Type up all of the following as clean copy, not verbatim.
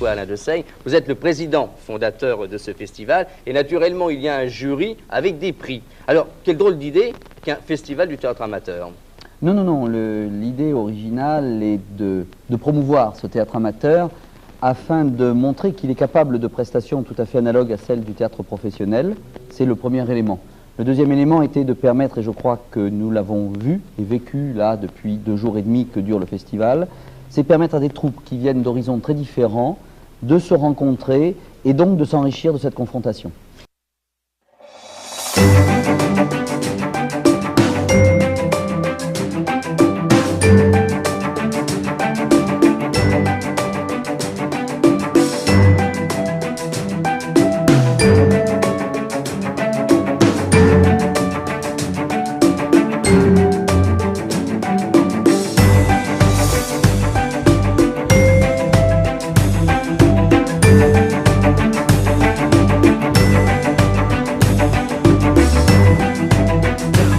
François Alain de Seigne. Vous êtes le président fondateur de ce festival et naturellement il y a un jury avec des prix. Alors, quelle drôle d'idée qu'un festival du théâtre amateur. Non, non, non, l'idée originale est de promouvoir ce théâtre amateur afin de montrer qu'il est capable de prestations tout à fait analogues à celles du théâtre professionnel. C'est le premier élément. Le deuxième élément était de permettre, et je crois que nous l'avons vu et vécu là depuis 2 jours et demi que dure le festival, c'est permettre à des troupes qui viennent d'horizons très différents de se rencontrer et donc de s'enrichir de cette confrontation.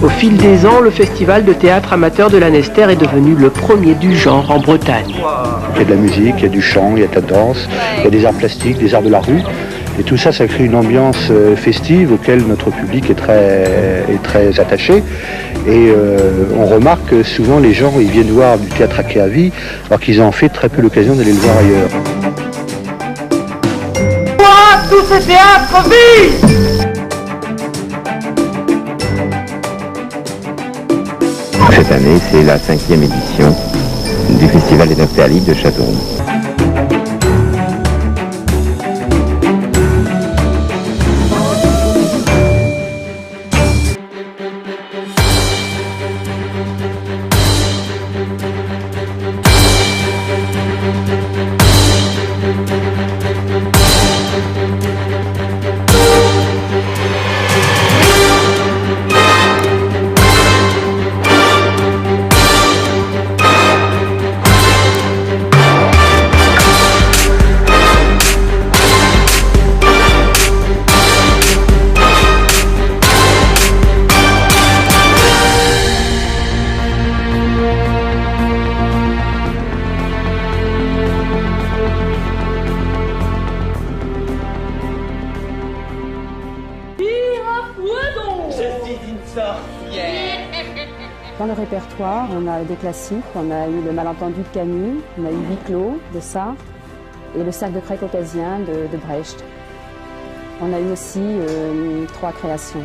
Au fil des ans, le festival de théâtre amateur de Lanester est devenu le premier du genre en Bretagne. Il y a de la musique, il y a du chant, il y a de la danse, il y a des arts plastiques, des arts de la rue. Et tout ça, ça crée une ambiance festive auquel notre public est très attaché. Et on remarque que souvent les gens ils viennent voir du théâtre à Kéavi alors qu'ils ont en fait très peu l'occasion d'aller le voir ailleurs. Tous ces théâtres vivent! Cette année, c'est la 5e édition du Festival des Nocturnales de Châteauroux. Dans le répertoire, on a des classiques, on a eu Le Malentendu de Camus, on a eu Huis clos de Sartre et Le Cercle de Craie caucasien de Brecht. On a eu aussi 3 créations.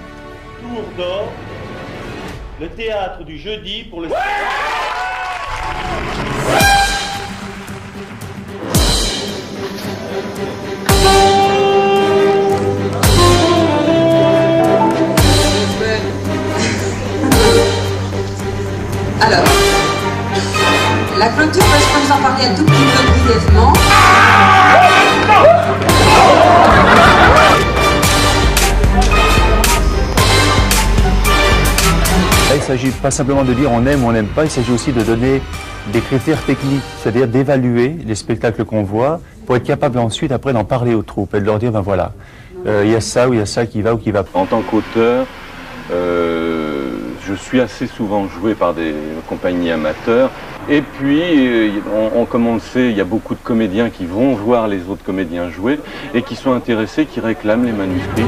Tour d'or, le théâtre du jeudi pour le... Alors, la clôture, je peux vous en parler un tout petit peu brièvement. Là, il ne s'agit pas simplement de dire on aime ou on n'aime pas, il s'agit aussi de donner des critères techniques, c'est-à-dire d'évaluer les spectacles qu'on voit pour être capable ensuite après d'en parler aux troupes et de leur dire ben voilà, il y a ça ou il y a ça qui va ou qui va pas. En tant qu'auteur, je suis assez souvent joué par des compagnies amateurs. Et puis, comme on le sait, il y a beaucoup de comédiens qui vont voir les autres comédiens jouer et qui sont intéressés, qui réclament les manuscrits.